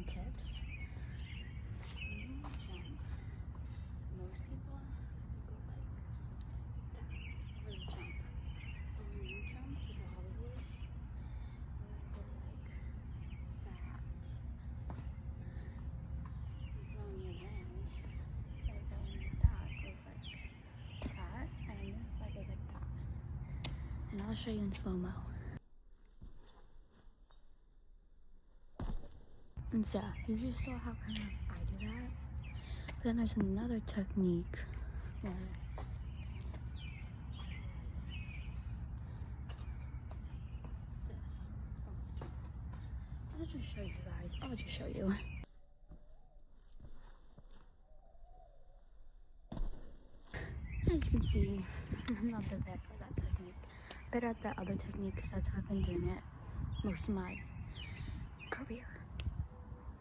tips. When you jump, most people go like that over the jump. But when you jump with a hobby horse, you go like that. And so when you land, like going like that goes like that, and this side goes like that. And I'll show you in slow-mo. And so yeah, you just saw how kind of I do that. But then there's another technique where this. I'll just show you guys. I'll just show you. As you can see, I'm not the best at that technique. Better at that other technique because that's how I've been doing it most of my career.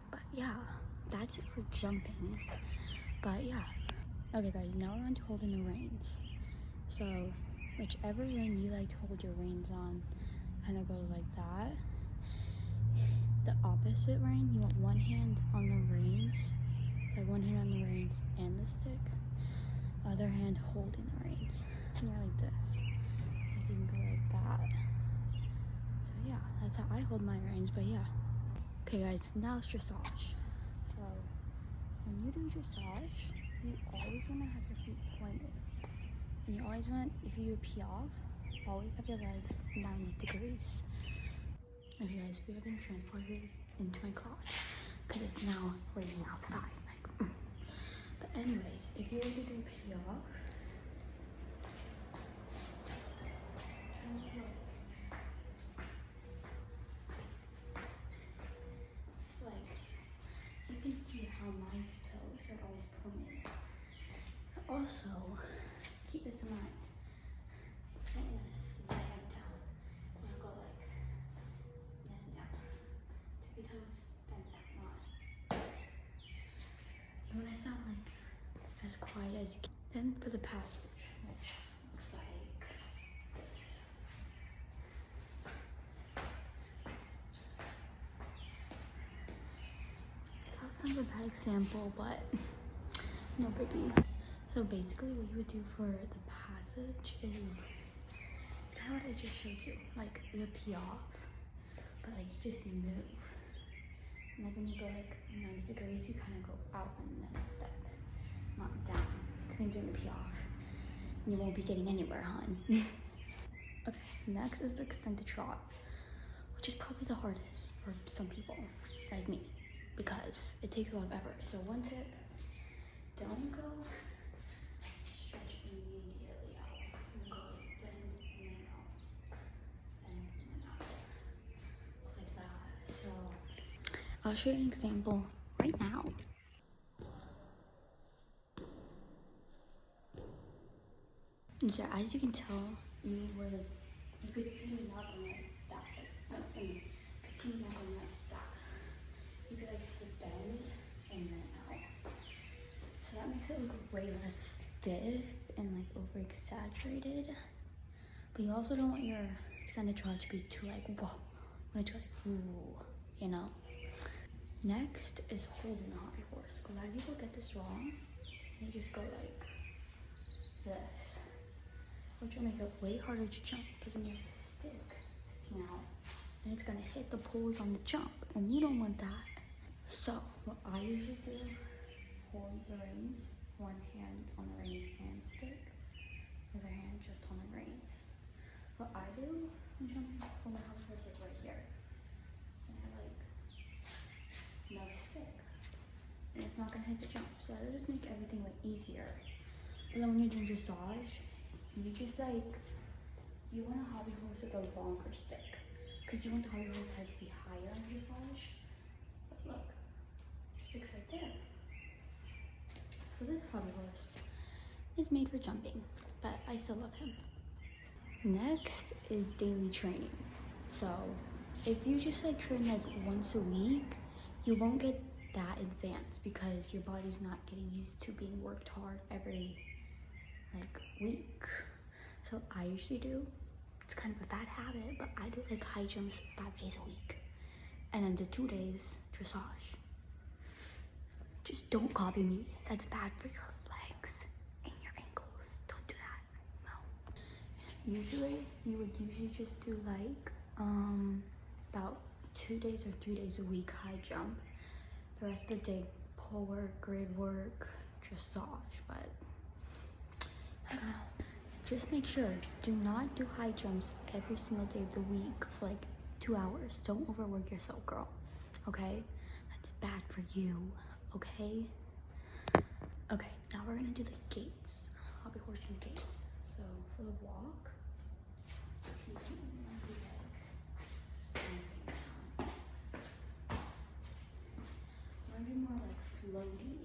But yeah, that's it for jumping. But yeah. Okay guys, now we're on to holding the reins. So whichever rein you like to hold your reins on kind of goes like that. The opposite rein, you want one hand on the reins, like one hand on the reins and the stick, other hand holding the reins. And you're like this. Like you can go like that. So yeah, that's how I hold my reins, but yeah. Okay guys, now it's dressage. So when you do dressage, you always want to have your feet pointed. And you always want, if you do piaffe, always have your legs 90 degrees. Okay guys, we have been transported into my garage because it's now raining outside. Like, But anyways, if you were to do piaffe, it's like, you can see how my toes are always pointed. Also, keep this in mind. You don't want to slam down. You want to go like, bend down. Tip your toes, bend down, not. You want to sound like as quiet as you can. Then for the passage, which looks like this. That was kind of a bad example, but no biggie. So basically what you would do for the passage is kind of what I just showed you, like the piaffe, but like you just move. And like when you go like 90 degrees, you kind of go out and then step, not down. Because then you're doing the piaffe, and you won't be getting anywhere, hon. Okay, next is the extended trot, which is probably the hardest for some people, like me, because it takes a lot of effort. So one tip, don't go stretch immediately out. You go bend and then out, bend and then out, like that. So I'll show you an example right now. And so as you can tell, you could see me not going like that. You could see me not going like that. You could like see the bend and then out. So that makes it look way less stiff and like over exaggerated. But you also don't want your extended trot to be too like whoa. You want it to like ooh, you know. Next is holding the hobby horse. A lot of people get this wrong. They just go like this, which will make it way harder to jump because then you have a stick sticking out and it's gonna hit the poles on the jump and you don't want that. So what I usually do, hold the reins, one hand on the reins and stick, other hand just on the reins. What I do when jumping, hold my hobby horse like right here. So I have like no stick and it's not gonna hit the jump, so that'll just make everything like easier. But then when you're doing dressage, you just like, you want a hobby horse with a longer stick because you want the hobby horse head to be higher in dressage. But look, it sticks right there. So this hobby horse is made for jumping, but I still love him. Next is daily training. So if you just like train like once a week, you won't get that advanced because your body's not getting used to being worked hard every like week. So I usually do, it's kind of a bad habit, but I do like high jumps 5 days a week and then the 2 days dressage. Just don't copy me. That's bad for your legs and your ankles. Don't do that. No. Usually, you would just do like about 2 days or 3 days a week high jump. The rest of the day, pull work, grid work, dressage, but I don't know. Just make sure, do not do high jumps every single day of the week for like 2 hours. Don't overwork yourself, girl, okay? That's bad for you, okay? Okay, now we're gonna do the gaits, hobby horsing gaits. So for the walk, you can do like stomping down. We're gonna be more like floaty.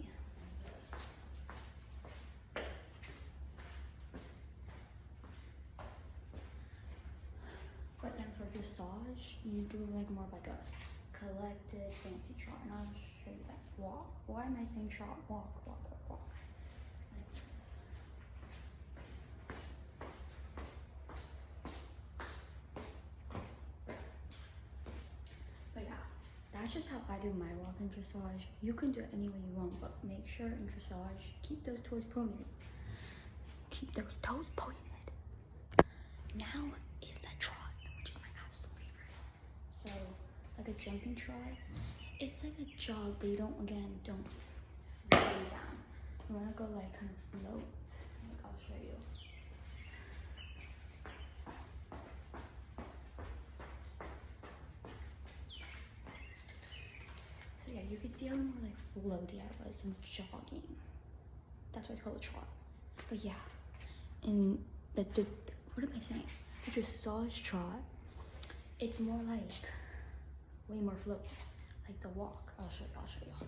But then for dressage, you do like more like a collected fancy trot, and I'll show you that walk. Why am I saying trot? Walk, walk, walk, walk. Like this. But yeah, that's just how I do my walk in dressage. You can do it any way you want, but make sure in dressage, keep those toes pointed. Keep those toes pointed. Now is the trot, which is my absolute favorite. So, like a jumping trot, it's like a jog, but you don't slow down. You want to go like kind of float. Like I'll show you. So yeah, you can see how more like floaty I was in jogging. That's why it's called a trot. But yeah, in the what am I saying? The dressage trot, it's more like way more floaty. Like the walk. I'll show you.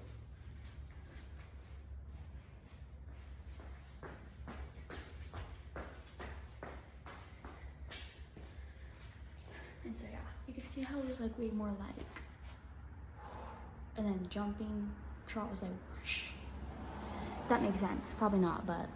And so yeah, you can see how it was like way more like, and then jumping trot was like whoosh. That makes sense. Probably not, but